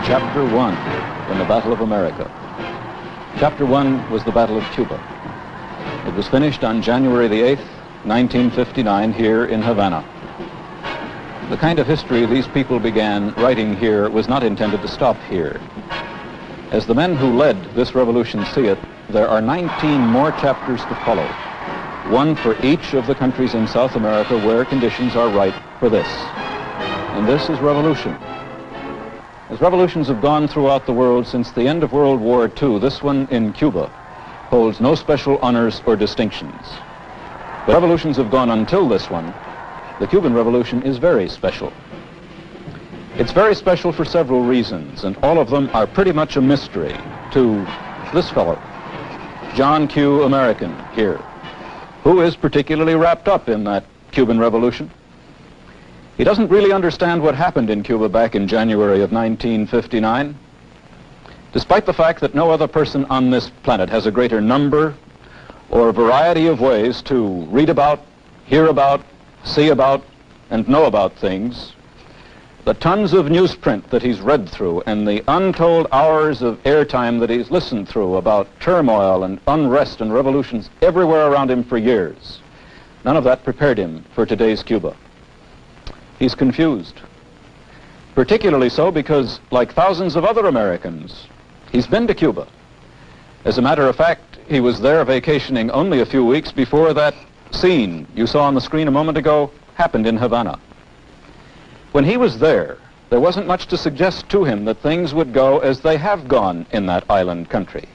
Chapter 1 in the Battle of America. Chapter 1 was the Battle of Cuba. It was finished on January the 8th, 1959, here in Havana. The kind of history these people began writing here was not intended to stop here. As the men who led this revolution see it, there are 19 more chapters to follow, one for each of the countries in South America where conditions are right for this. And this is revolution. As revolutions have gone throughout the world since the end of World War II, this one in Cuba holds no special honors or distinctions. But revolutions have gone until this one. The Cuban Revolution is very special. It's very special for several reasons, and all of them are pretty much a mystery to this fellow, John Q. American here, who is particularly wrapped up in that Cuban Revolution. He doesn't really understand what happened in Cuba back in January of 1959, despite the fact that no other person on this planet has a greater number or variety of ways to read about, hear about, see about, and know about things. The tons of newsprint that he's read through and the untold hours of airtime that he's listened through about turmoil and unrest and revolutions everywhere around him for years, none of that prepared him for today's Cuba. He's confused, particularly so because, like thousands of other Americans, he's been to Cuba. As a matter of fact, he was there vacationing only a few weeks before that scene you saw on the screen a moment ago happened in Havana. When he was there wasn't much to suggest to him that things would go as they have gone in that island country.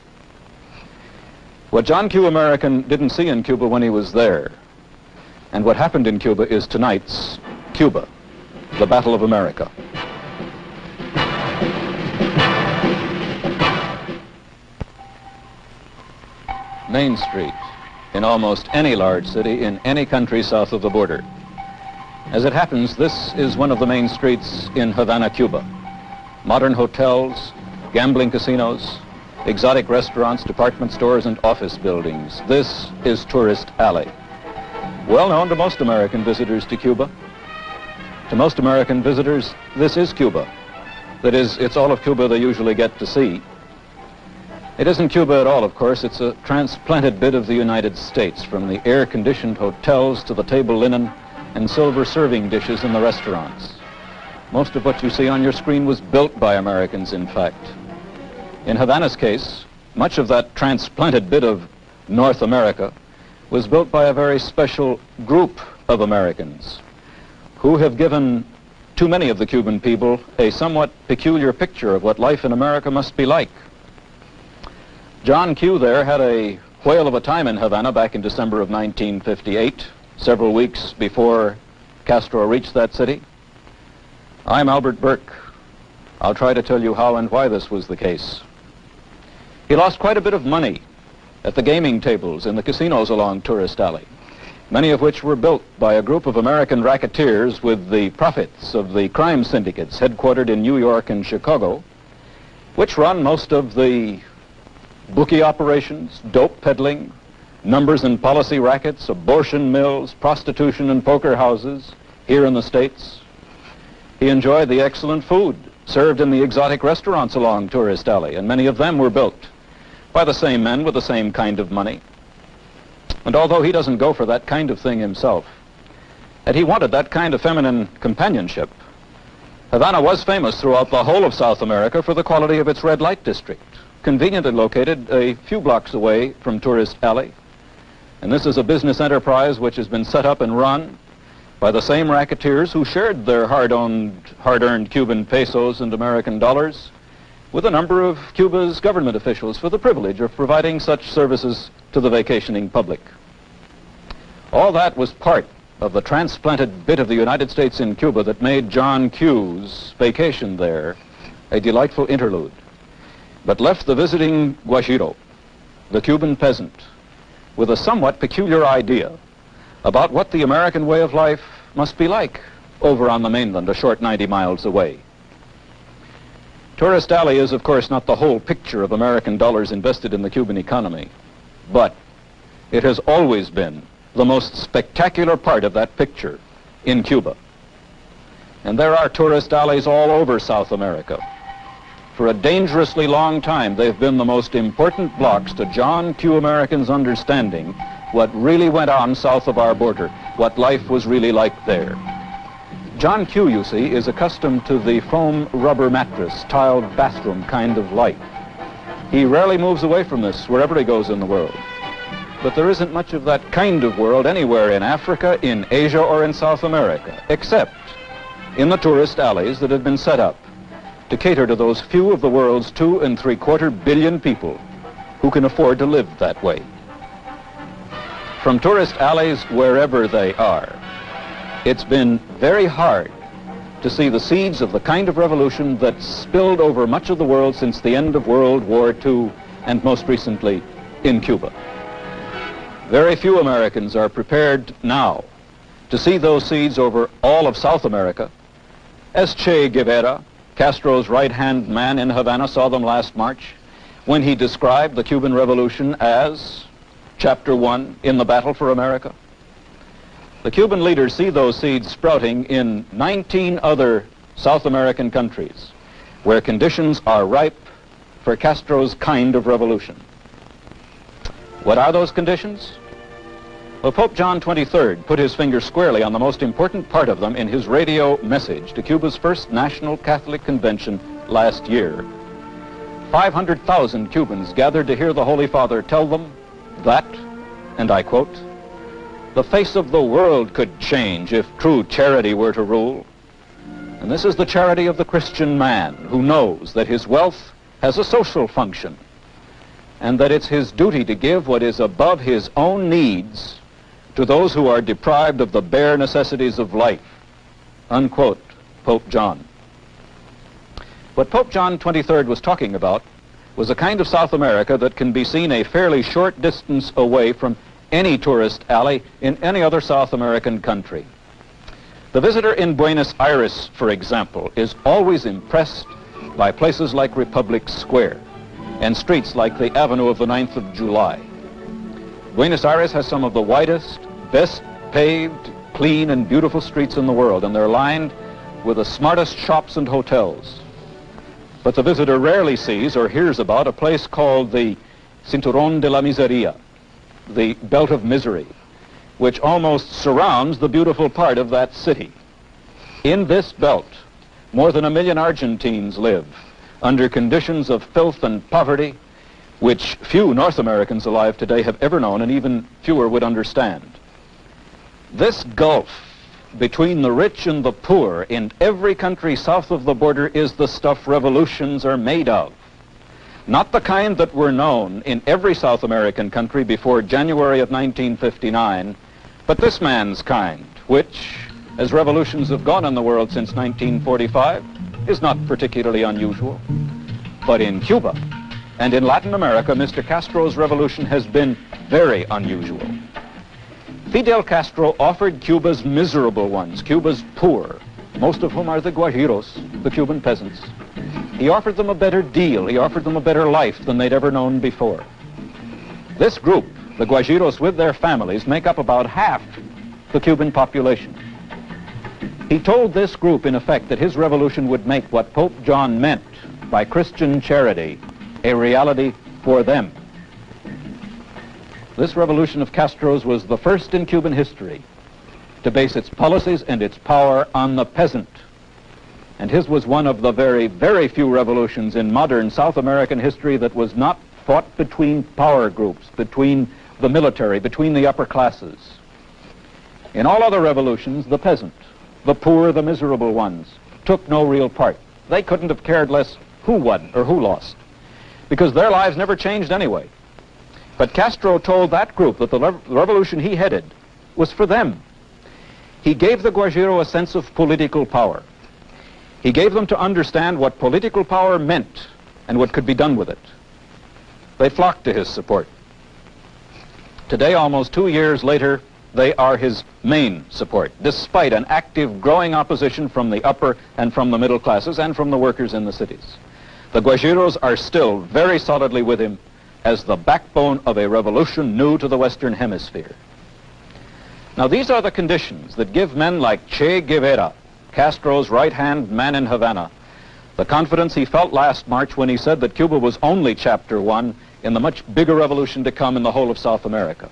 What John Q. American didn't see in Cuba when he was there, and what happened in Cuba, is tonight's Cuba, the Battle of America. Main Street in almost any large city in any country south of the border. As it happens, this is one of the main streets in Havana, Cuba. Modern hotels, gambling casinos, exotic restaurants, department stores, and office buildings. This is Tourist Alley. Well known to most American visitors to Cuba. To most American visitors, this is Cuba. That is, it's all of Cuba they usually get to see. It isn't Cuba at all, of course. It's a transplanted bit of the United States, from the air-conditioned hotels to the table linen and silver serving dishes in the restaurants. Most of what you see on your screen was built by Americans, in fact. In Havana's case, much of that transplanted bit of North America was built by a very special group of Americans who have given too many of the Cuban people a somewhat peculiar picture of what life in America must be like. John Q. there had a whale of a time in Havana back in December of 1958, several weeks before Castro reached that city. I'm Albert Burke. I'll try to tell you how and why this was the case. He lost quite a bit of money at the gaming tables in the casinos along Tourist Alley, many of which were built by a group of American racketeers with the profits of the crime syndicates headquartered in New York and Chicago, which run most of the bookie operations, dope peddling, numbers and policy rackets, abortion mills, prostitution and poker houses here in the States. He enjoyed the excellent food served in the exotic restaurants along Tourist Alley, and many of them were built by the same men with the same kind of money. And although he doesn't go for that kind of thing himself, and he wanted that kind of feminine companionship, Havana was famous throughout the whole of South America for the quality of its red light district, conveniently located a few blocks away from Tourist Alley. And this is a business enterprise which has been set up and run by the same racketeers who shared their hard-earned Cuban pesos and American dollars with a number of Cuba's government officials for the privilege of providing such services to the vacationing public. All that was part of the transplanted bit of the United States in Cuba that made John Q's vacation there a delightful interlude, but left the visiting guajiro, the Cuban peasant, with a somewhat peculiar idea about what the American way of life must be like over on the mainland, a short 90 miles away. Tourist Alley is, of course, not the whole picture of American dollars invested in the Cuban economy, but it has always been the most spectacular part of that picture in Cuba. And there are tourist alleys all over South America. For a dangerously long time, they've been the most important blocks to John Q. Americans' understanding what really went on south of our border, what life was really like there. John Q., you see, is accustomed to the foam rubber mattress, tiled bathroom kind of life. He rarely moves away from this wherever he goes in the world. But there isn't much of that kind of world anywhere in Africa, in Asia, or in South America, except in the tourist alleys that have been set up to cater to those few of the world's 2.75 billion people who can afford to live that way. From tourist alleys, wherever they are, it's been very hard to see the seeds of the kind of revolution that spilled over much of the world since the end of World War II, and most recently in Cuba. Very few Americans are prepared now to see those seeds over all of South America, as Che Guevara, Castro's right-hand man in Havana, saw them last March when he described the Cuban Revolution as Chapter 1 in the battle for America. The Cuban leaders see those seeds sprouting in 19 other South American countries where conditions are ripe for Castro's kind of revolution. What are those conditions? Well, Pope John XXIII put his finger squarely on the most important part of them in his radio message to Cuba's first National Catholic Convention last year. 500,000 Cubans gathered to hear the Holy Father tell them that, and I quote, "The face of the world could change if true charity were to rule. And this is the charity of the Christian man who knows that his wealth has a social function and that it's his duty to give what is above his own needs to those who are deprived of the bare necessities of life." Unquote, Pope John. What Pope John XXIII was talking about was a kind of South America that can be seen a fairly short distance away from any tourist alley in any other South American country. The visitor in Buenos Aires, for example, is always impressed by places like Republic Square and streets like the Avenue of the 9th of July. Buenos Aires has some of the widest, best paved, clean and beautiful streets in the world, and they're lined with the smartest shops and hotels. But the visitor rarely sees or hears about a place called the Cinturón de la Miseria, the Belt of Misery, which almost surrounds the beautiful part of that city. In this belt, more than 1 million Argentines live under conditions of filth and poverty which few North Americans alive today have ever known, and even fewer would understand. This gulf between the rich and the poor in every country south of the border is the stuff revolutions are made of. Not the kind that were known in every South American country before January of 1959, but this man's kind, which, as revolutions have gone in the world since 1945, is not particularly unusual. But in Cuba and in Latin America, Mr. Castro's revolution has been very unusual. Fidel Castro offered Cuba's miserable ones, Cuba's poor, most of whom are the Guajiros, the Cuban peasants. He offered them a better deal. He offered them a better life than they'd ever known before. This group, the Guajiros with their families, make up about half the Cuban population. He told this group, in effect, that his revolution would make what Pope John meant by Christian charity a reality for them. This revolution of Castro's was the first in Cuban history to base its policies and its power on the peasant. And his was one of the very, very few revolutions in modern South American history that was not fought between power groups, between the military, between the upper classes. In all other revolutions, the peasant, the poor, the miserable ones, took no real part. They couldn't have cared less who won or who lost, because their lives never changed anyway. But Castro told that group that the revolution he headed was for them. He gave the Guajiro a sense of political power. He gave them to understand what political power meant and what could be done with it. They flocked to his support. Today, almost 2 years later, they are his main support, despite an active, growing opposition from the upper and from the middle classes and from the workers in the cities. The Guajiros are still very solidly with him as the backbone of a revolution new to the Western Hemisphere. Now, these are the conditions that give men like Che Guevara, Castro's right-hand man in Havana, The confidence he felt last March when he said that Cuba was only chapter 1 in the much bigger revolution to come in the whole of South America.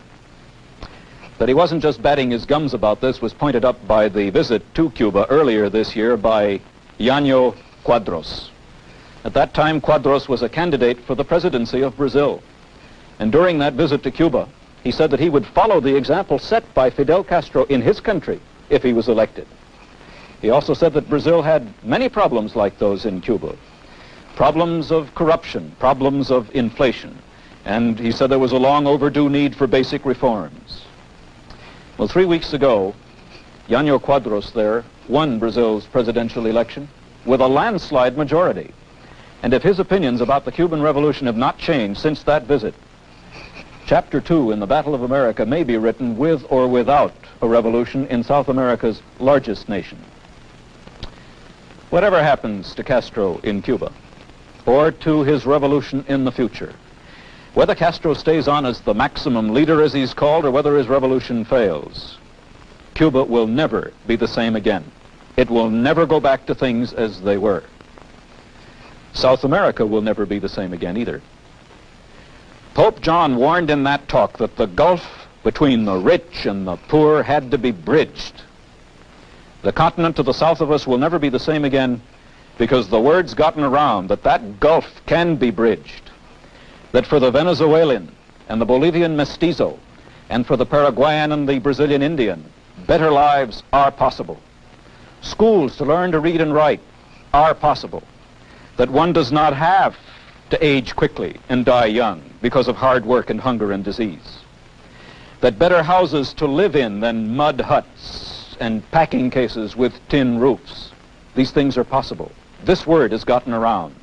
That he wasn't just batting his gums about this was pointed up by the visit to Cuba earlier this year by Llano Quadros. At that time, Quadros was a candidate for the presidency of Brazil. And during that visit to Cuba, he said that he would follow the example set by Fidel Castro in his country if he was elected. He also said that Brazil had many problems like those in Cuba. Problems of corruption, problems of inflation. And he said there was a long overdue need for basic reforms. Well, 3 weeks ago, Llano Quadros there won Brazil's presidential election with a landslide majority. And if his opinions about the Cuban Revolution have not changed since that visit, Chapter 2 in the Battle of America may be written with or without a revolution in South America's largest nation. Whatever happens to Castro in Cuba, or to his revolution in the future, whether Castro stays on as the maximum leader, as he's called, or whether his revolution fails, Cuba will never be the same again. It will never go back to things as they were. South America will never be the same again either. Pope John warned in that talk that the gulf between the rich and the poor had to be bridged. The continent to the south of us will never be the same again because the word's gotten around that that gulf can be bridged. That for the Venezuelan and the Bolivian mestizo and for the Paraguayan and the Brazilian Indian, better lives are possible. Schools to learn to read and write are possible. That one does not have to age quickly and die young because of hard work and hunger and disease. That better houses to live in than mud huts and packing cases with tin roofs. These things are possible. This word has gotten around.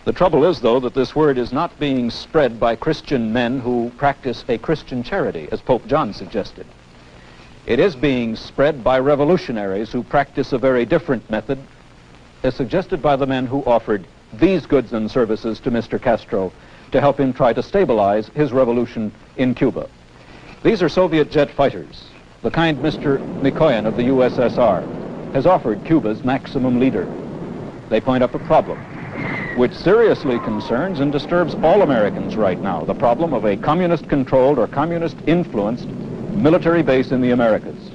The trouble is, though, that this word is not being spread by Christian men who practice a Christian charity, as Pope John suggested. It is being spread by revolutionaries who practice a very different method, as suggested by the men who offered these goods and services to Mr. Castro to help him try to stabilize his revolution in Cuba. These are Soviet jet fighters, the kind Mr. Mikoyan of the USSR has offered Cuba's maximum leader. They point up a problem which seriously concerns and disturbs all Americans right now, the problem of a communist-controlled or communist-influenced military base in the Americas.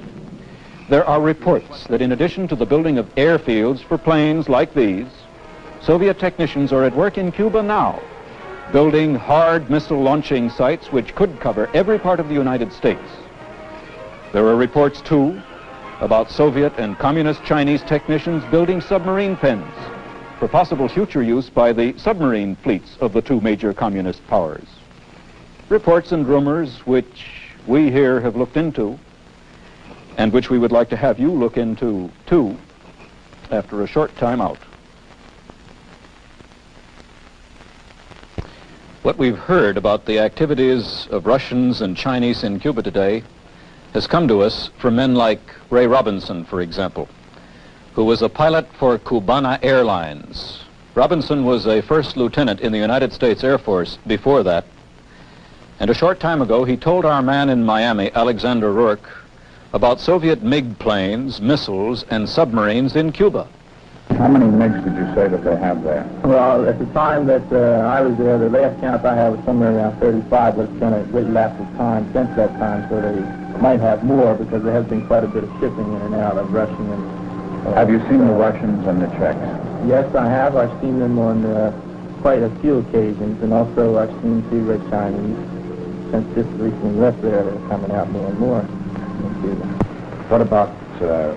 There are reports that in addition to the building of airfields for planes like these, Soviet technicians are at work in Cuba now, building hard missile launching sites which could cover every part of the United States. There are reports, too, about Soviet and communist Chinese technicians building submarine pens for possible future use by the submarine fleets of the two major communist powers. Reports and rumors which we here have looked into and which we would like to have you look into, too, after a short time out. What we've heard about the activities of Russians and Chinese in Cuba today has come to us from men like Ray Robinson, for example, who was a pilot for Cubana Airlines. Robinson was a first lieutenant in the United States Air Force before that, and a short time ago he told our man in Miami, Alexander Rourke, about Soviet MiG planes, missiles, and submarines in Cuba. How many MiGs did you say that they have there? Well, at the time that I was there, the last count I had was somewhere around 35, but it's been a great lapse of time since that time, so they might have more because there has been quite a bit of shipping in and out of Russian and have you seen the Russians and the Czechs? Yes, I have. I've seen them on quite a few occasions, and also I've seen two red Chinese. Since just recently left there, they're coming out more and more in Cuba. What about,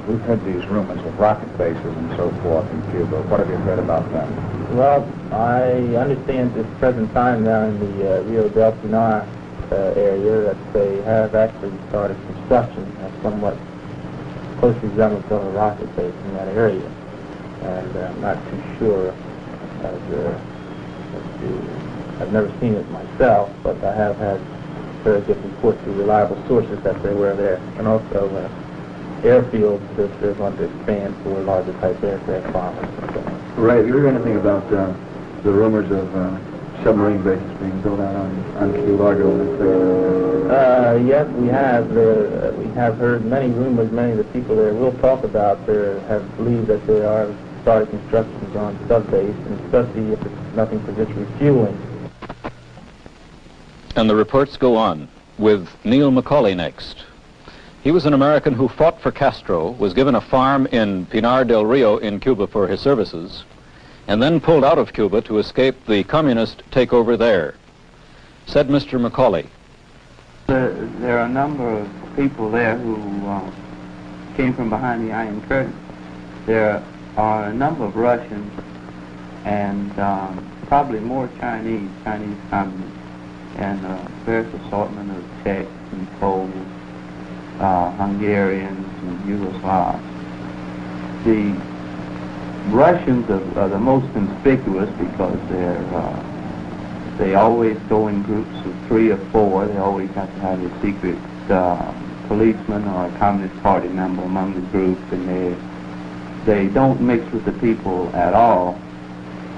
we've heard these rumors of rocket bases and so forth in Cuba. What have you heard about them? Well, I understand at this present time now in the Rio del Pinar area that they have actually started construction of somewhat close resemblance of a rocket base in that area. And I'm not too sure as to, I've never seen it myself, but I have had very good reports through reliable sources that they were there. And also airfields that they're going to expand for larger type aircraft bombers and so on. Ray, have you heard anything about the rumors of submarine bases being built out on Key Largo and things? Yes, we have. We have heard many rumors. Many of the people there will talk about have believed that there are started construction on sub-base, and especially if it's nothing for just refueling. And the reports go on, with Neil Macaulay next. He was an American who fought for Castro, was given a farm in Pinar del Rio in Cuba for his services, and then pulled out of Cuba to escape the communist takeover there. Said Mr. Macaulay, there are a number of people there who came from behind the Iron Curtain. There are a number of Russians and probably more Chinese communists, and various assortment of Czechs and Poles, Hungarians and Yugoslavs. The Russians are the most conspicuous because they always go in groups of 3 or 4. They always have to have a secret policeman or a Communist Party member among the group, and they don't mix with the people at all.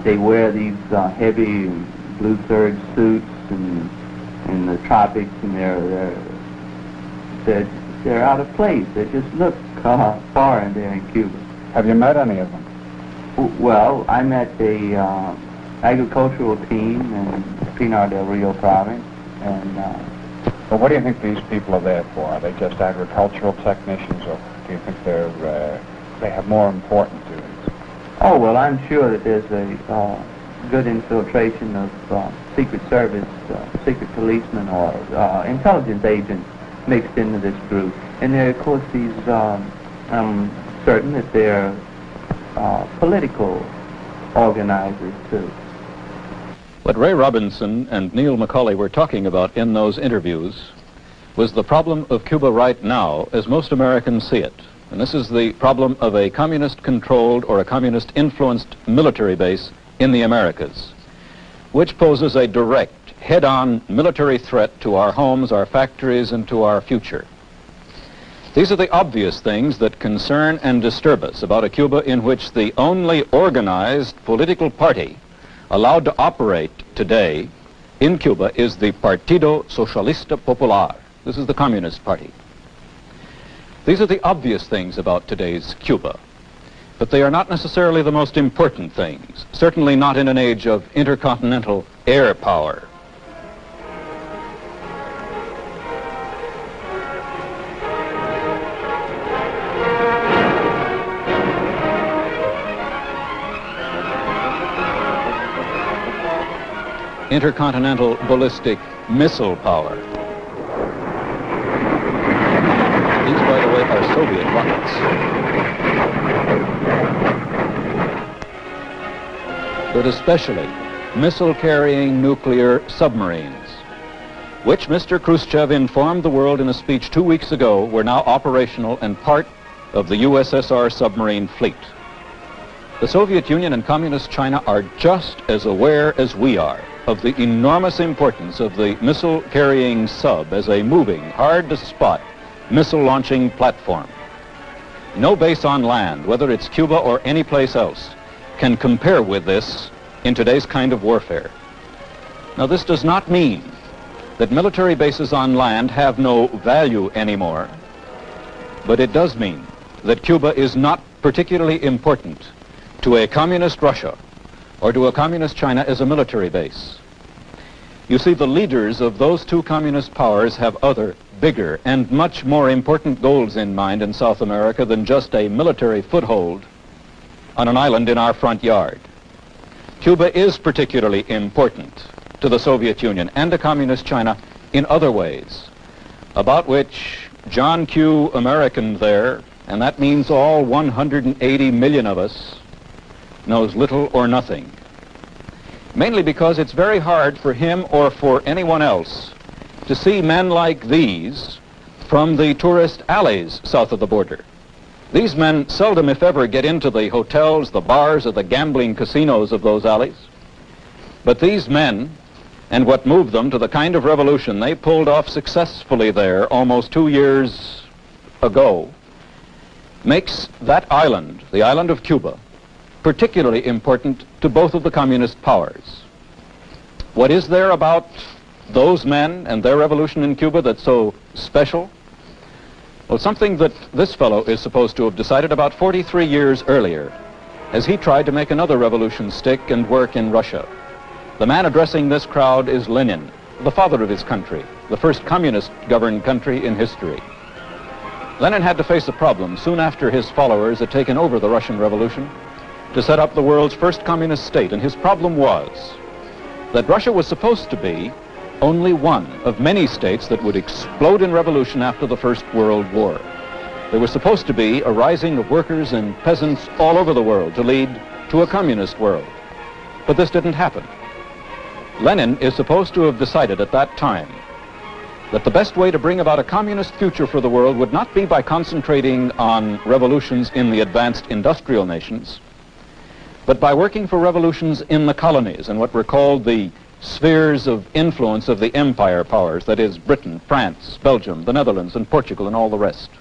They wear these heavy blue serge suits in the tropics, and they're out of place. They just look foreign there in Cuba. Have you met any of them? Well, I met a agricultural team in Pinar del Rio province, and Well, what do you think these people are there for? Are they just agricultural technicians, or do you think they have more important duties? oh well, I'm sure that there's a good infiltration of Secret Service, secret policemen, or intelligence agents mixed into this group. And there, of course, these, I'm certain that they're political organizers, too. what Ray Robinson and Neil Macaulay were talking about in those interviews was the problem of Cuba right now as most Americans see it. And this is the problem of a communist-controlled or a communist-influenced military base in the Americas, which poses a direct, head-on military threat to our homes, our factories, and to our future. These are the obvious things that concern and disturb us about a Cuba in which the only organized political party allowed to operate today in Cuba is the Partido Socialista Popular. This is the Communist Party. These are the obvious things about today's Cuba, but they are not necessarily the most important things, certainly not in an age of intercontinental air power. Intercontinental ballistic missile power. These, by the way, are Soviet rockets. But especially missile-carrying nuclear submarines, which Mr. Khrushchev informed the world in a speech 2 weeks ago were now operational and part of the USSR submarine fleet. The Soviet Union and Communist China are just as aware as we are of the enormous importance of the missile-carrying sub as a moving, hard-to-spot missile-launching platform. No base on land, whether it's Cuba or any place else, can compare with this in today's kind of warfare. Now, this does not mean that military bases on land have no value anymore, but it does mean that Cuba is not particularly important to a communist Russia or to a communist China as a military base. You see, the leaders of those two communist powers have other, bigger, and much more important goals in mind in South America than just a military foothold on an island in our front yard. Cuba is particularly important to the Soviet Union and to Communist China in other ways, about which John Q. American there, and that means all 180 million of us, knows little or nothing. Mainly because it's very hard for him or for anyone else to see men like these from the tourist alleys south of the border. These men seldom, if ever, get into the hotels, the bars, or the gambling casinos of those alleys. But these men, and what moved them to the kind of revolution they pulled off successfully there almost 2 years ago, makes that island, the island of Cuba, particularly important to both of the communist powers. What is there about those men and their revolution in Cuba that's so special? Well, something that this fellow is supposed to have decided about 43 years earlier, as he tried to make another revolution stick and work in Russia. The man addressing this crowd is Lenin, the father of his country, the first communist-governed country in history. Lenin had to face a problem soon after his followers had taken over the Russian Revolution to set up the world's first communist state, and his problem was that Russia was supposed to be only one of many states that would explode in revolution after the First World War. There was supposed to be a rising of workers and peasants all over the world to lead to a communist world. But this didn't happen. Lenin is supposed to have decided at that time that the best way to bring about a communist future for the world would not be by concentrating on revolutions in the advanced industrial nations, but by working for revolutions in the colonies, in what were called the spheres of influence of the empire powers, that is, Britain, France, Belgium, the Netherlands, and Portugal, and all the rest.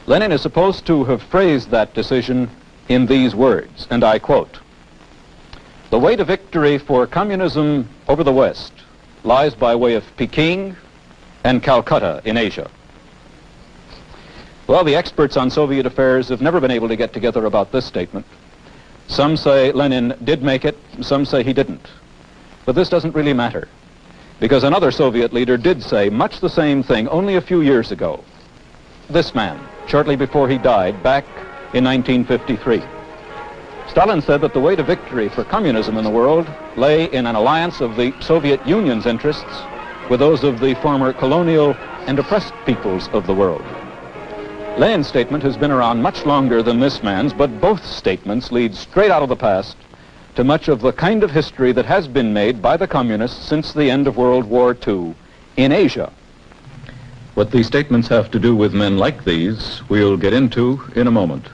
Lenin is supposed to have phrased that decision in these words, and I quote, "The way to victory for communism over the West lies by way of Peking and Calcutta in Asia." Well, the experts on Soviet affairs have never been able to get together about this statement. Some say Lenin did make it, some say he didn't. But this doesn't really matter, because another Soviet leader did say much the same thing only a few years ago. This man, shortly before he died, back in 1953. Stalin said that the way to victory for communism in the world lay in an alliance of the Soviet Union's interests with those of the former colonial and oppressed peoples of the world. Lenin's statement has been around much longer than this man's, but both statements lead straight out of the past to much of the kind of history that has been made by the communists since the end of World War II in Asia. What these statements have to do with men like these, we'll get into in a moment.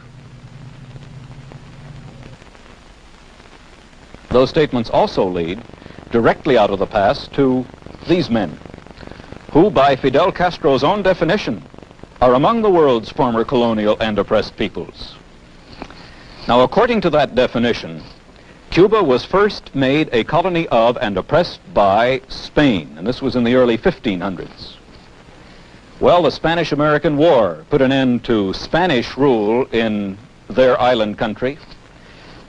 Those statements also lead directly out of the past to these men, who by Fidel Castro's own definition are among the world's former colonial and oppressed peoples. Now, according to that definition, Cuba was first made a colony of and oppressed by Spain, and this was in the early 1500s. Well, the Spanish-American War put an end to Spanish rule in their island country,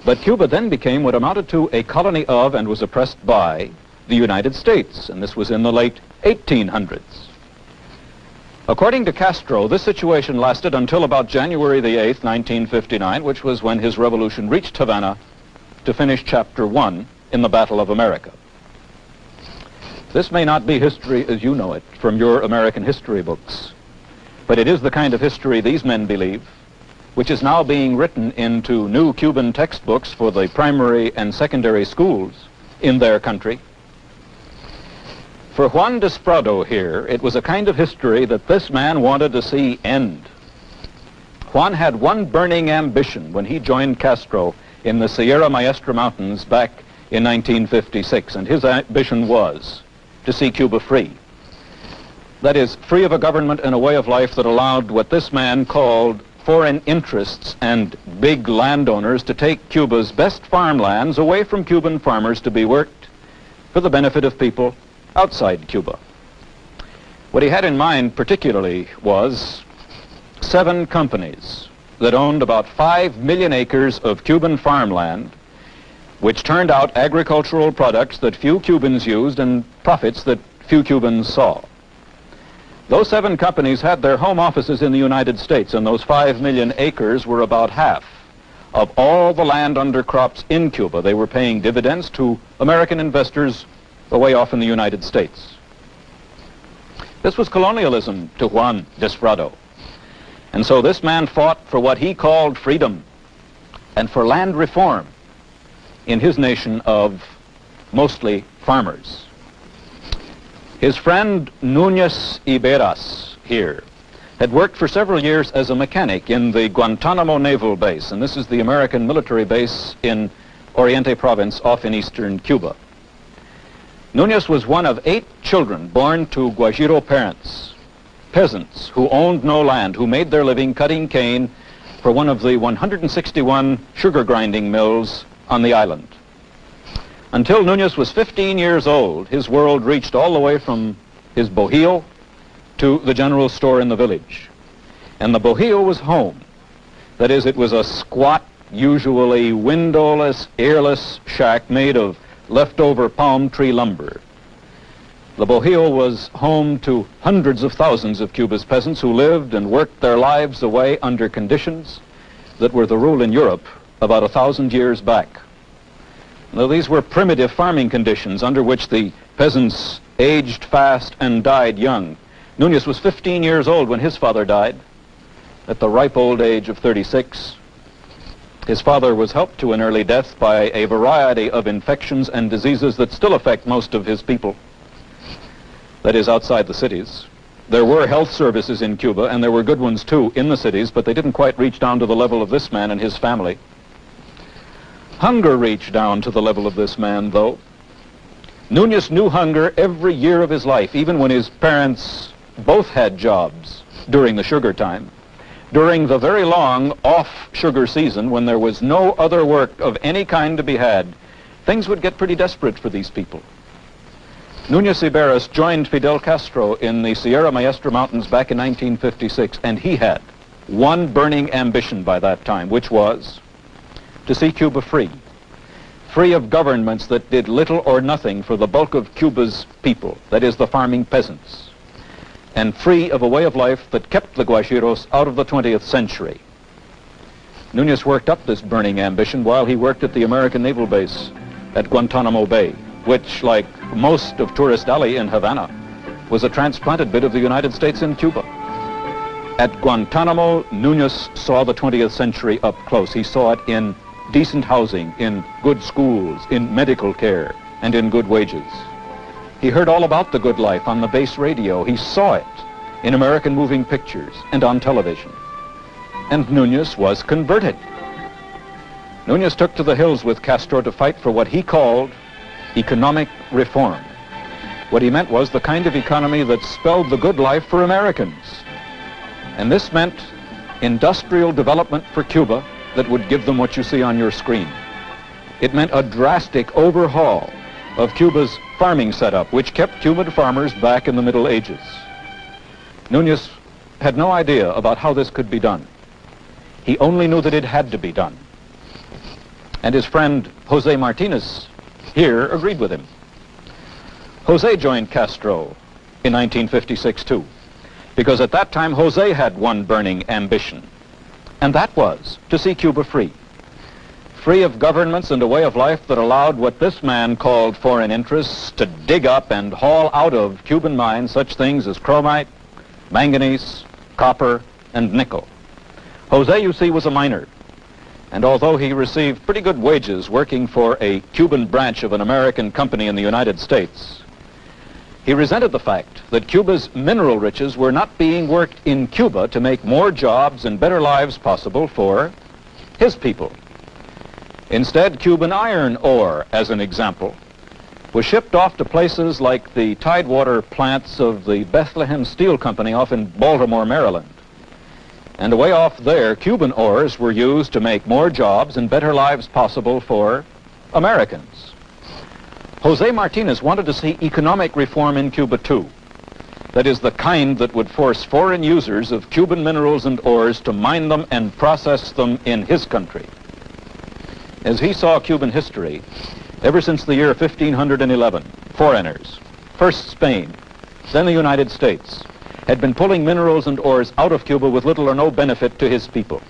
but Cuba then became what amounted to a colony of and was oppressed by the United States, and this was in the late 1800s. According to Castro, this situation lasted until about January the 8th, 1959, which was when his revolution reached Havana to finish Chapter 1 in the Battle of America. This may not be history as you know it from your American history books, but it is the kind of history these men believe, which is now being written into new Cuban textbooks for the primary and secondary schools in their country. For Juan Desprado here, it was a kind of history that this man wanted to see end. Juan had one burning ambition when he joined Castro in the Sierra Maestra Mountains back in 1956, and his ambition was to see Cuba free. That is, free of a government and a way of life that allowed what this man called foreign interests and big landowners to take Cuba's best farmlands away from Cuban farmers to be worked for the benefit of people outside Cuba. What he had in mind particularly was 7 companies that owned about 5 million acres of Cuban farmland, which turned out agricultural products that few Cubans used and profits that few Cubans saw. Those 7 companies had their home offices in the United States, and those 5 million acres were about half of all the land under crops in Cuba. They were paying dividends to American investors away off in the United States. This was colonialism to Juan Desprado. And so this man fought for what he called freedom and for land reform in his nation of mostly farmers. His friend Núñez Iberas here had worked for several years as a mechanic in the Guantanamo Naval Base, and this is the American military base in Oriente Province off in eastern Cuba. Núñez was one of 8 children born to Guajiro parents, peasants who owned no land, who made their living cutting cane for one of the 161 sugar grinding mills on the island. Until Núñez was 15 years old, his world reached all the way from his bohío to the general store in the village. And the bohío was home. That is, it was a squat usually windowless, airless shack made of leftover palm tree lumber. The Bohio was home to hundreds of thousands of Cuba's peasants who lived and worked their lives away under conditions that were the rule in Europe about 1,000 years back. Now, these were primitive farming conditions under which the peasants aged fast and died young. Nunez was 15 years old when his father died, at the ripe old age of 36. His father was helped to an early death by a variety of infections and diseases that still affect most of his people, that is, outside the cities. There were health services in Cuba, and there were good ones too in the cities, but they didn't quite reach down to the level of this man and his family. Hunger reached down to the level of this man, though. Nunez knew hunger every year of his life, even when his parents both had jobs during the sugar time. During the very long off-sugar season, when there was no other work of any kind to be had, things would get pretty desperate for these people. Nunez Iberas joined Fidel Castro in the Sierra Maestra Mountains back in 1956, and he had one burning ambition by that time, which was to see Cuba free. Free of governments that did little or nothing for the bulk of Cuba's people, that is, the farming peasants, and free of a way of life that kept the Guajiros out of the 20th century. Nunez worked up this burning ambition while he worked at the American Naval Base at Guantanamo Bay, which, like most of Tourist Alley in Havana, was a transplanted bit of the United States in Cuba. At Guantanamo, Nunez saw the 20th century up close. He saw it in decent housing, in good schools, in medical care, and in good wages. He heard all about the good life on the base radio. He saw it in American moving pictures and on television. And Nunez was converted. Nunez took to the hills with Castro to fight for what he called economic reform. What he meant was the kind of economy that spelled the good life for Americans. And this meant industrial development for Cuba that would give them what you see on your screen. It meant a drastic overhaul of Cuba's farming setup, which kept Cuban farmers back in the Middle Ages. Nunez had no idea about how this could be done. He only knew that it had to be done. And his friend Jose Martinez here agreed with him. Jose joined Castro in 1956 too, because at that time Jose had one burning ambition, and that was to see Cuba free. Free of governments and a way of life that allowed what this man called foreign interests to dig up and haul out of Cuban mines such things as chromite, manganese, copper, and nickel. Jose, you see, was a miner. And although he received pretty good wages working for a Cuban branch of an American company in the United States, he resented the fact that Cuba's mineral riches were not being worked in Cuba to make more jobs and better lives possible for his people. Instead, Cuban iron ore, as an example, was shipped off to places like the tidewater plants of the Bethlehem Steel Company off in Baltimore, Maryland. And away off there, Cuban ores were used to make more jobs and better lives possible for Americans. Jose Martinez wanted to see economic reform in Cuba too. That is, the kind that would force foreign users of Cuban minerals and ores to mine them and process them in his country. As he saw Cuban history, ever since the year 1511, foreigners, first Spain, then the United States, had been pulling minerals and ores out of Cuba with little or no benefit to his people.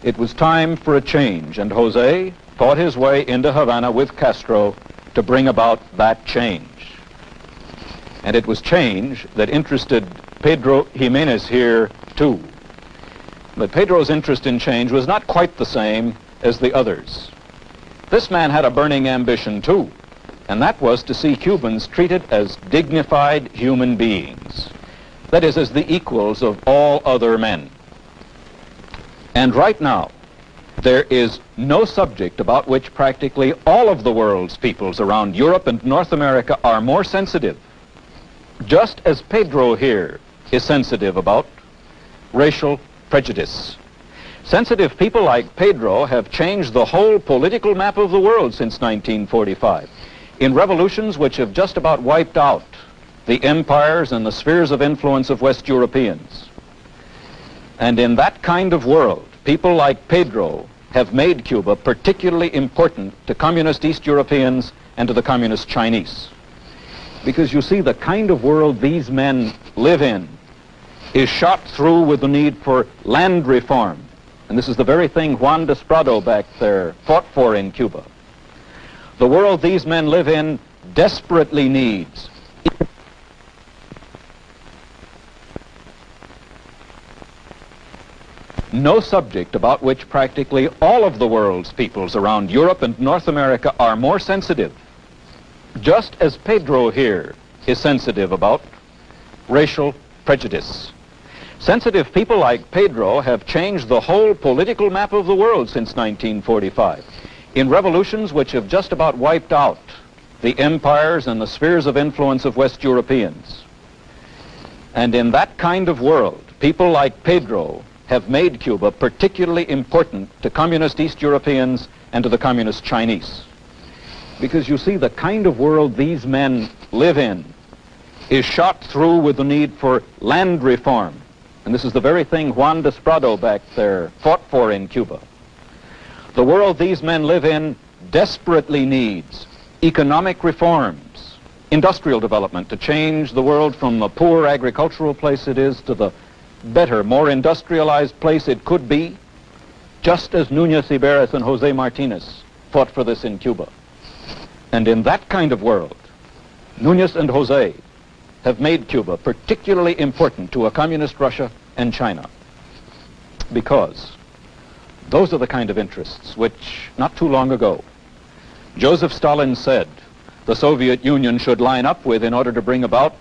It was time for a change, and Jose fought his way into Havana with Castro to bring about that change. And it was change that interested Pedro Jimenez here too. But Pedro's interest in change was not quite the same as the others. This man had a burning ambition too, and that was to see Cubans treated as dignified human beings. That is, as the equals of all other men. And right now, there is no subject about which practically all of the world's peoples around Europe and North America are more sensitive, just as Pedro here is sensitive about racial prejudice. Sensitive people like Pedro have changed the whole political map of the world since 1945, in revolutions which have just about wiped out the empires and the spheres of influence of West Europeans. And in that kind of world, people like Pedro have made Cuba particularly important to communist East Europeans and to the communist Chinese. Because you see, the kind of world these men live in is shot through with the need for land reform. And this is the very thing Juan Desprado back there fought for in Cuba. The world these men live in desperately needs no subject about which practically all of the world's peoples around Europe and North America are more sensitive, just as Pedro here is sensitive about racial prejudice. Sensitive people like Pedro have changed the whole political map of the world since 1945, in revolutions which have just about wiped out the empires and the spheres of influence of West Europeans. And in that kind of world, people like Pedro have made Cuba particularly important to communist East Europeans and to the communist Chinese. Because you see, the kind of world these men live in is shot through with the need for land reform. And this is the very thing Juan Desprado back there fought for in Cuba. The world these men live in desperately needs economic reforms, industrial development to change the world from the poor agricultural place it is to the better, more industrialized place it could be, just as Núñez Iberes and Jose Martinez fought for this in Cuba. And in that kind of world, Núñez and Jose have made Cuba particularly important to a communist Russia and China, because those are the kind of interests which, not too long ago, Joseph Stalin said the Soviet Union should line up with in order to bring about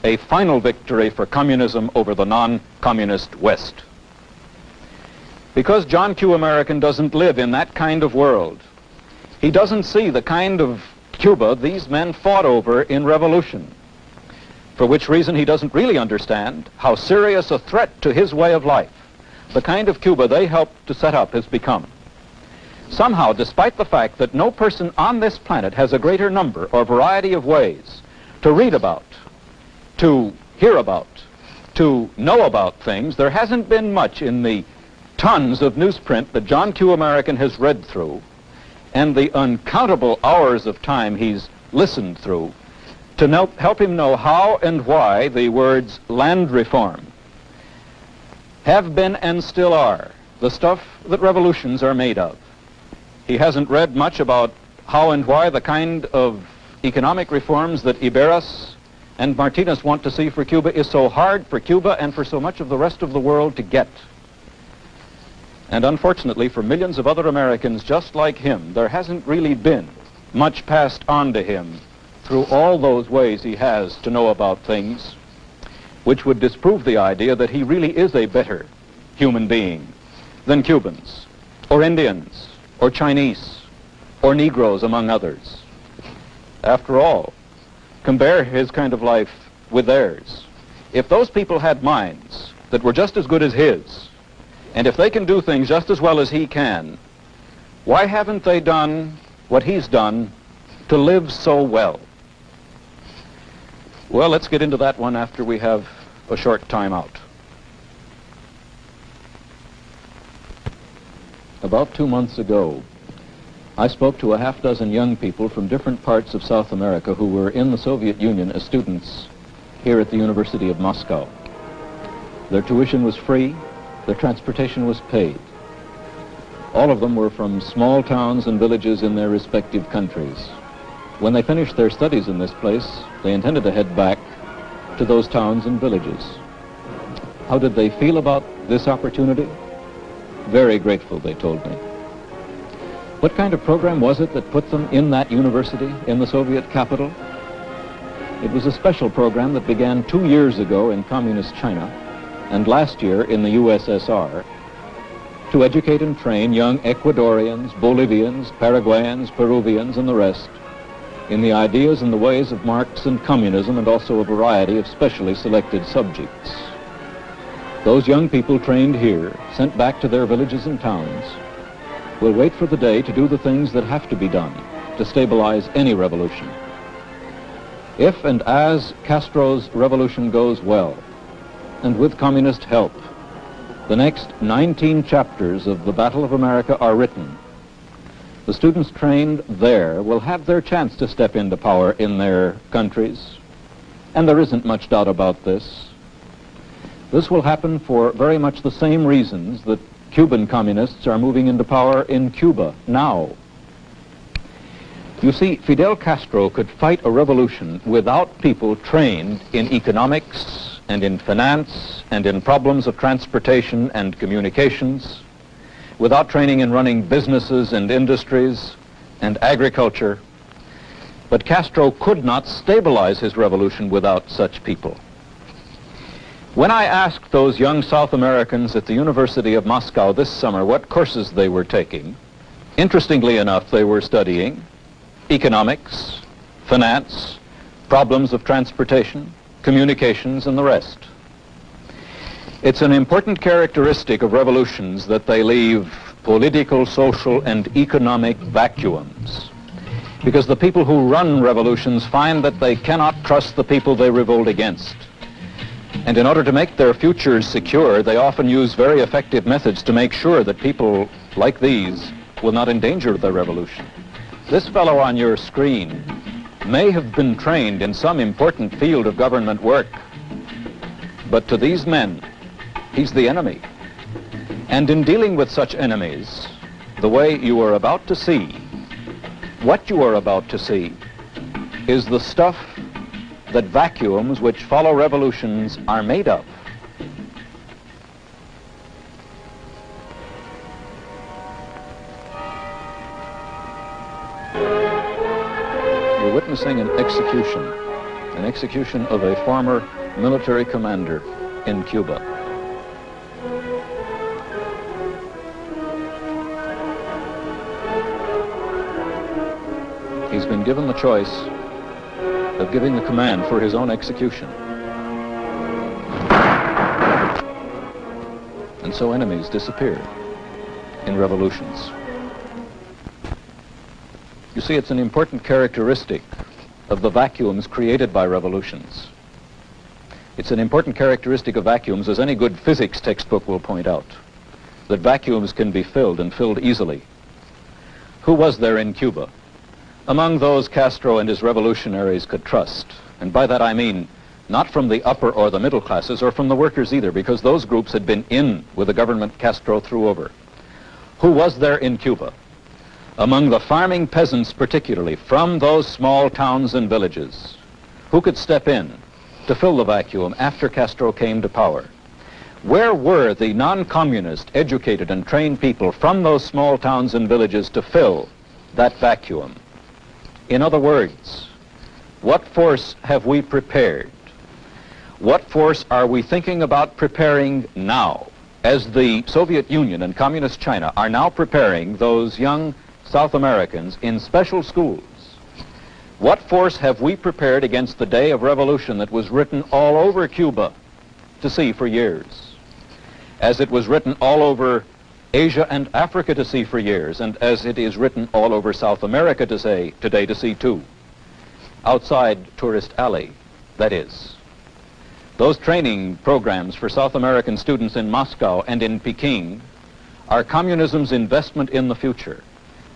a final victory for communism over the non-communist West. Because John Q. American doesn't live in that kind of world, he doesn't see the kind of Cuba these men fought over in revolution, for which reason he doesn't really understand how serious a threat to his way of life the kind of Cuba they helped to set up has become. Somehow, despite the fact that no person on this planet has a greater number or variety of ways to read about, to hear about, to know about things, there hasn't been much in the tons of newsprint that John Q. American has read through and the uncountable hours of time he's listened through to help him know how and why the words land reform have been and still are the stuff that revolutions are made of. He hasn't read much about how and why the kind of economic reforms that Iberas and Martinez want to see for Cuba is so hard for Cuba and for so much of the rest of the world to get. And unfortunately for millions of other Americans just like him, there hasn't really been much passed on to him through all those ways he has to know about things, which would disprove the idea that he really is a better human being than Cubans, or Indians, or Chinese, or Negroes, among others. After all, compare his kind of life with theirs. If those people had minds that were just as good as his, and if they can do things just as well as he can, why haven't they done what he's done to live so well? Well, let's get into that one after we have a short time out. About 2 months ago, I spoke to a half-dozen young people from different parts of South America who were in the Soviet Union as students here at the University of Moscow. Their tuition was free, their transportation was paid. All of them were from small towns and villages in their respective countries. When they finished their studies in this place, they intended to head back to those towns and villages. How did they feel about this opportunity? Very grateful, they told me. What kind of program was it that put them in that university in the Soviet capital? It was a special program that began 2 years ago in communist China and last year in the USSR to educate and train young Ecuadorians, Bolivians, Paraguayans, Peruvians, and the rest in the ideas and the ways of Marx and communism, and also a variety of specially selected subjects. Those young people trained here, sent back to their villages and towns, will wait for the day to do the things that have to be done to stabilize any revolution. If and as Castro's revolution goes well, and with communist help, The next 19 chapters of the Battle of America are written. The students trained there will have their chance to step into power in their countries, and there isn't much doubt about this. This will happen for very much the same reasons that Cuban communists are moving into power in Cuba now. You see, Fidel Castro could fight a revolution without people trained in economics and in finance and in problems of transportation and communications, without training in running businesses and industries and agriculture. But Castro could not stabilize his revolution without such people. When I asked those young South Americans at the University of Moscow this summer what courses they were taking, interestingly enough, they were studying economics, finance, problems of transportation, communications, and the rest. It's an important characteristic of revolutions that they leave political, social, and economic vacuums, because the people who run revolutions find that they cannot trust the people they revolt against. And in order to make their futures secure, they often use very effective methods to make sure that people like these will not endanger their revolution. This fellow on your screen may have been trained in some important field of government work, but to these men, he's the enemy. And in dealing with such enemies, the way you are about to see, what you are about to see, is the stuff that vacuums which follow revolutions are made of. You're witnessing an execution of a former military commander in Cuba. He's been given the choice of giving the command for his own execution. And so enemies disappear in revolutions. You see, it's an important characteristic of the vacuums created by revolutions. It's an important characteristic of vacuums, as any good physics textbook will point out, that vacuums can be filled and filled easily. Who was there in Cuba among those Castro and his revolutionaries could trust? And by that I mean not from the upper or the middle classes or from the workers either, because those groups had been in with the government Castro threw over. Who was there in Cuba among the farming peasants, particularly from those small towns and villages, who could step in to fill the vacuum after Castro came to power? Where were the non-communist, educated and trained people from those small towns and villages to fill that vacuum? In other words, what force have we prepared? What force are we thinking about preparing now, as the Soviet Union and Communist China are now preparing those young South Americans in special schools? What force have we prepared against the day of revolution that was written all over Cuba to see for years, as it was written all over Asia and Africa to see for years, and as it is written all over South America today to see too, outside Tourist Alley, that is. Those training programs for South American students in Moscow and in Peking are communism's investment in the future.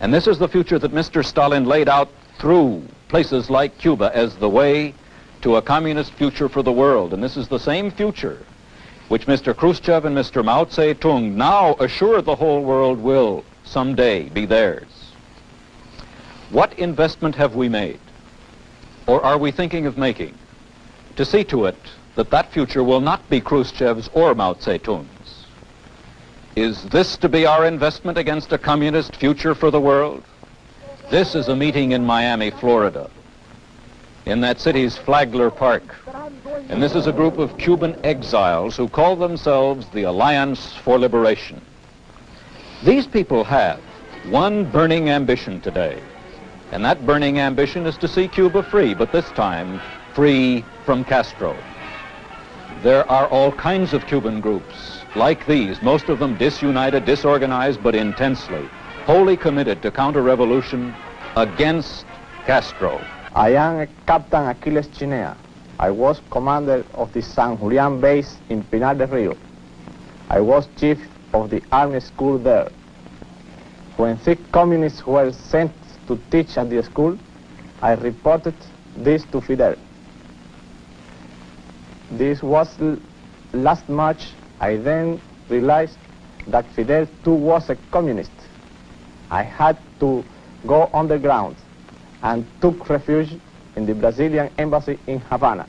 And this is the future that Mr. Stalin laid out through places like Cuba as the way to a communist future for the world. And this is the same future which Mr. Khrushchev and Mr. Mao Zedong now assure the whole world will someday be theirs. What investment have we made, or are we thinking of making, to see to it that that future will not be Khrushchev's or Mao Zedong's? Is this to be our investment against a communist future for the world? This is a meeting in Miami, Florida, in that city's Flagler Park. And this is a group of Cuban exiles who call themselves the Alliance for Liberation. These people have one burning ambition today, and that burning ambition is to see Cuba free, but this time free from Castro. There are all kinds of Cuban groups like these, most of them disunited, disorganized, but intensely, wholly committed to counter-revolution against Castro. I am Captain Aquiles Chinea. I was commander of the San Julian base in Pinar del Rio. I was chief of the army school there. When 6 communists were sent to teach at the school, I reported this to Fidel. This was last March. I then realized that Fidel too was a communist. I had to go underground and took refuge in the Brazilian embassy in Havana.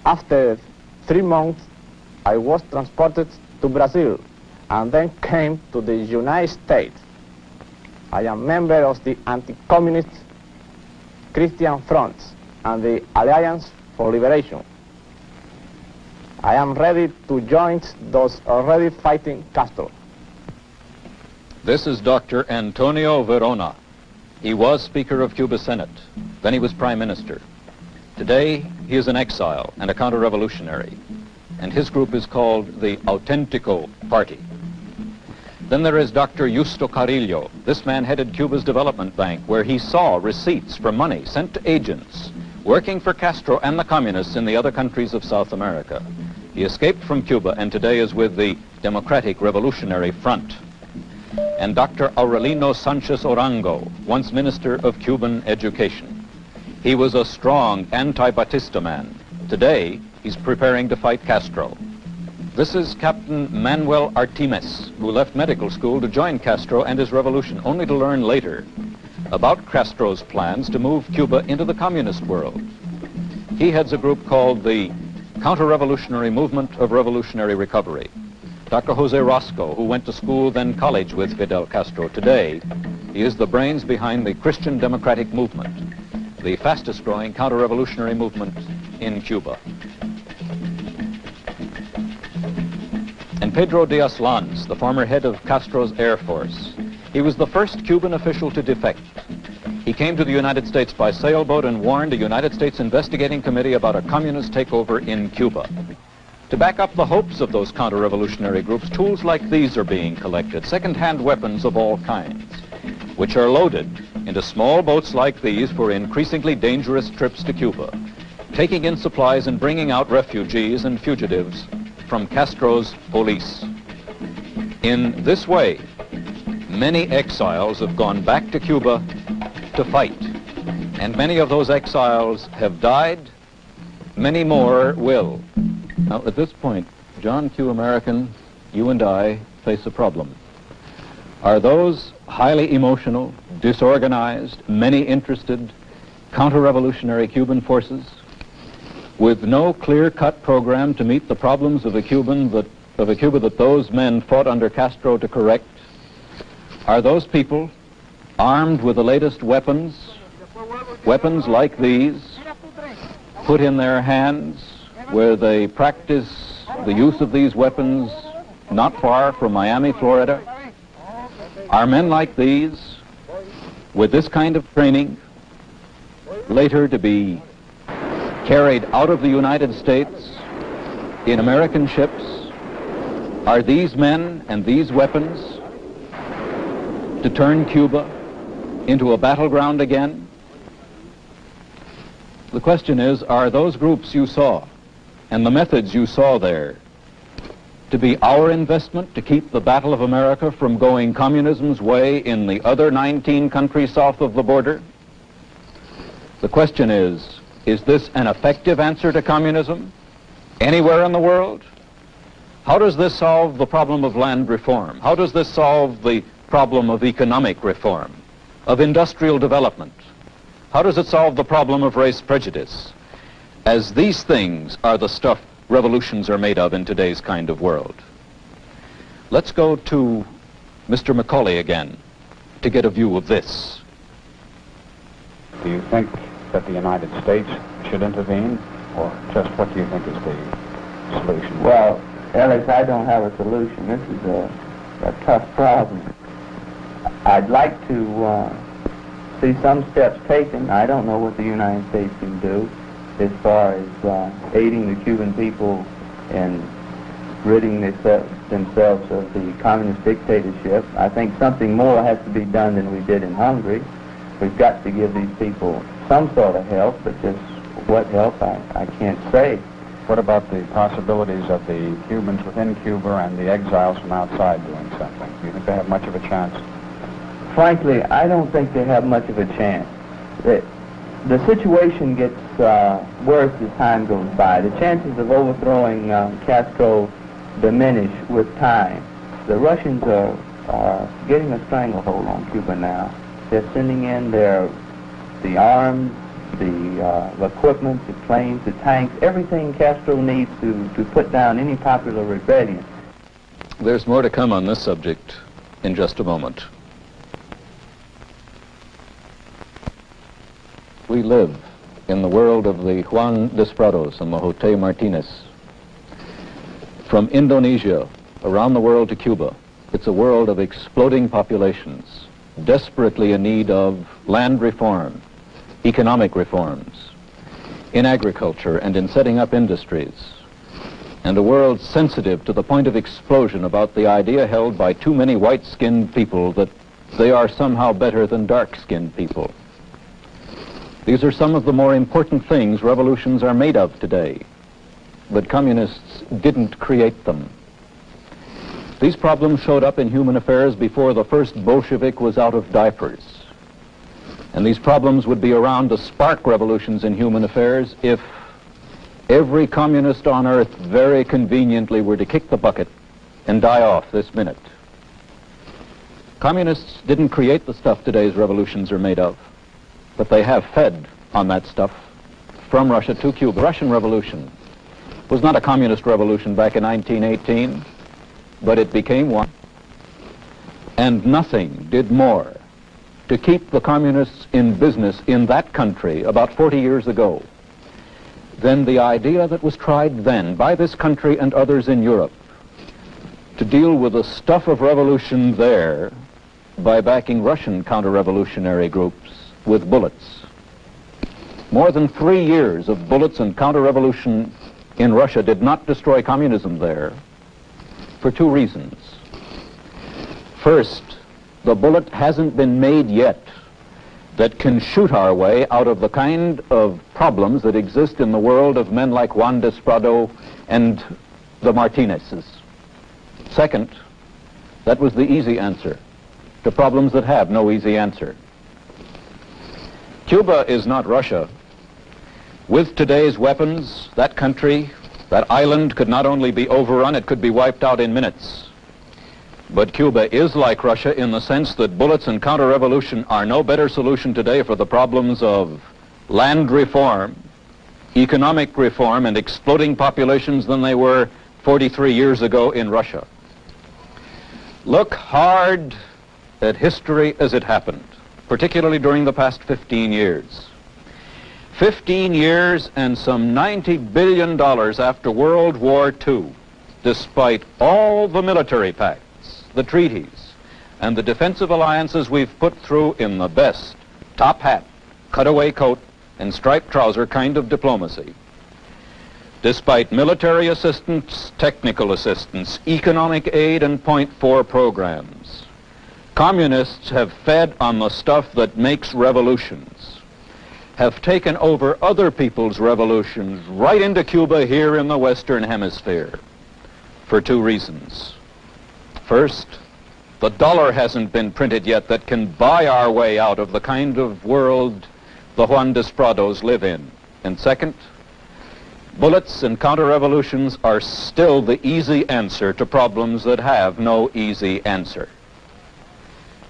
After 3 months, I was transported to Brazil and then came to the United States. I am member of the anti-communist Christian Front and the Alliance for Liberation. I am ready to join those already fighting Castro. This is Dr. Antonio Verona. He was Speaker of Cuba Senate. Then he was Prime Minister. Today, he is in exile and a counter-revolutionary. And his group is called the Auténtico Party. Then there is Dr. Justo Carrillo. This man headed Cuba's development bank, where he saw receipts for money sent to agents working for Castro and the communists in the other countries of South America. He escaped from Cuba and today is with the Democratic Revolutionary Front. And Dr. Aurelino Sanchez Orango, once Minister of Cuban Education. He was a strong anti-Batista man. Today, he's preparing to fight Castro. This is Captain Manuel Artimes, who left medical school to join Castro and his revolution, only to learn later about Castro's plans to move Cuba into the communist world. He heads a group called the Counter-Revolutionary Movement of Revolutionary Recovery. Dr. Jose Roscoe, who went to school, then college with Fidel Castro. Today, he is the brains behind the Christian Democratic Movement, the fastest growing counter-revolutionary movement in Cuba. And Pedro Diaz-Lanz, the former head of Castro's Air Force. He was the first Cuban official to defect. He came to the United States by sailboat and warned a United States investigating committee about a communist takeover in Cuba. To back up the hopes of those counter-revolutionary groups, tools like these are being collected, second-hand weapons of all kinds, which are loaded into small boats like these for increasingly dangerous trips to Cuba, taking in supplies and bringing out refugees and fugitives from Castro's police. In this way, many exiles have gone back to Cuba to fight, and many of those exiles have died. Many more will. Now, at this point, John Q. American, you and I face a problem. Are those highly emotional, disorganized, many-interested, counter-revolutionary Cuban forces with no clear-cut program to meet the problems of a Cuba that those men fought under Castro to correct? Are those people armed with the latest weapons like these, put in their hands, where they practice the use of these weapons not far from Miami, Florida? Are men like these, with this kind of training, later to be carried out of the United States in American ships? Are these men and these weapons to turn Cuba into a battleground again? The question is, are those groups you saw and the methods you saw there to be our investment to keep the battle of America from going communism's way in the other 19 countries south of the border? The question is this an effective answer to communism anywhere in the world? How does this solve the problem of land reform? How does this solve the problem of economic reform, of industrial development? How does it solve the problem of race prejudice? As these things are the stuff revolutions are made of in today's kind of world. Let's go to Mr. Macaulay again to get a view of this. Do you think that the United States should intervene, or just what do you think is the solution? Well, Ellis, I don't have a solution. This is a tough problem. I'd like to see some steps taken. I don't know what the United States can do as far as aiding the Cuban people in ridding themselves of the communist dictatorship. I think something more has to be done than we did in Hungary. We've got to give these people some sort of help, but just what help, I can't say. What about the possibilities of the Cubans within Cuba and the exiles from outside doing something? Do you think they have much of a chance? Frankly, I don't think they have much of a chance. The situation gets worse as time goes by. The chances of overthrowing Castro diminish with time. The Russians are getting a stranglehold on Cuba now. They're sending in the arms, the equipment, the planes, the tanks, everything Castro needs to put down any popular rebellion. There's more to come on this subject in just a moment. We live in the world of the Juan Desprados and the Jose Martinez. From Indonesia around the world to Cuba, it's a world of exploding populations, desperately in need of land reform, economic reforms, in agriculture and in setting up industries, and a world sensitive to the point of explosion about the idea held by too many white-skinned people that they are somehow better than dark-skinned people. These are some of the more important things revolutions are made of today, but communists didn't create them. These problems showed up in human affairs before the first Bolshevik was out of diapers. And these problems would be around to spark revolutions in human affairs if every communist on earth very conveniently were to kick the bucket and die off this minute. Communists didn't create the stuff today's revolutions are made of, but they have fed on that stuff from Russia to Cuba. The Russian Revolution was not a communist revolution back in 1918, but it became one. And nothing did more to keep the communists in business in that country about 40 years ago than the idea that was tried then by this country and others in Europe to deal with the stuff of revolution there by backing Russian counter-revolutionary groups with bullets. More than 3 years of bullets and counter-revolution in Russia did not destroy communism there for two reasons. First, the bullet hasn't been made yet that can shoot our way out of the kind of problems that exist in the world of men like Juan Desprado and the Martinezes. Second, that was the easy answer to problems that have no easy answer. Cuba is not Russia. With today's weapons, that country, that island could not only be overrun, it could be wiped out in minutes. But Cuba is like Russia in the sense that bullets and counter-revolution are no better solution today for the problems of land reform, economic reform, and exploding populations than they were 43 years ago in Russia. Look hard at history as it happened, particularly during the past 15 years. 15 years and some $90 billion after World War II, despite all the military pacts, the treaties, and the defensive alliances we've put through in the best top hat, cutaway coat, and striped trouser kind of diplomacy. Despite military assistance, technical assistance, economic aid, and Point 4 programs, communists have fed on the stuff that makes revolutions, have taken over other people's revolutions right into Cuba here in the Western Hemisphere for two reasons. First, the dollar hasn't been printed yet that can buy our way out of the kind of world the Juan Desprados live in. And second, bullets and counter-revolutions are still the easy answer to problems that have no easy answer.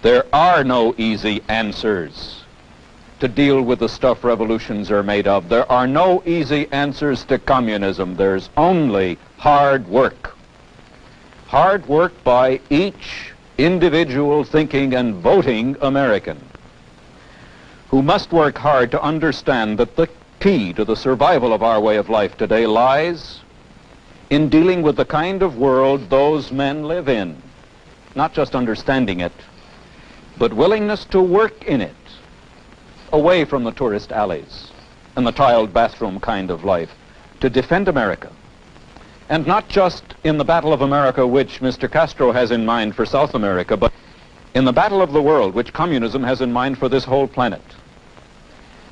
There are no easy answers to deal with the stuff revolutions are made of. There are no easy answers to communism. There's only hard work. Hard work by each individual thinking and voting American, who must work hard to understand that the key to the survival of our way of life today lies in dealing with the kind of world those men live in. Not just understanding it, but willingness to work in it, away from the tourist alleys and the tiled bathroom kind of life, to defend America. And not just in the battle of America, which Mr. Castro has in mind for South America, but in the battle of the world, which communism has in mind for this whole planet.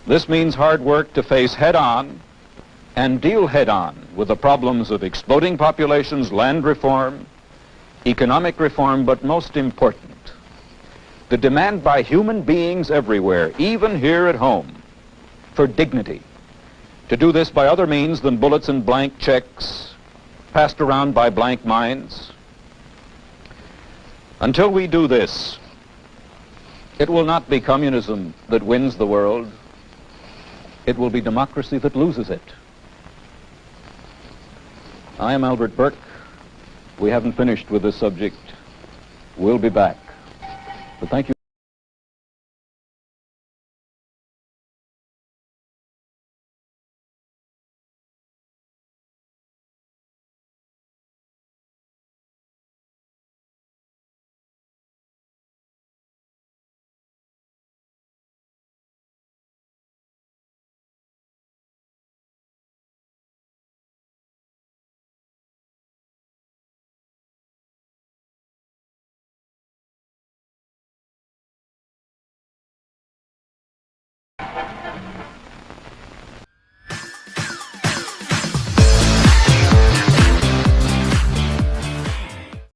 This means hard work to face head-on and deal head-on with the problems of exploding populations, land reform, economic reform, but most important, the demand by human beings everywhere, even here at home, for dignity. To do this by other means than bullets and blank checks passed around by blank minds. Until we do this, it will not be communism that wins the world. It will be democracy that loses it. I am Albert Burke. We haven't finished with this subject. We'll be back. But thank you.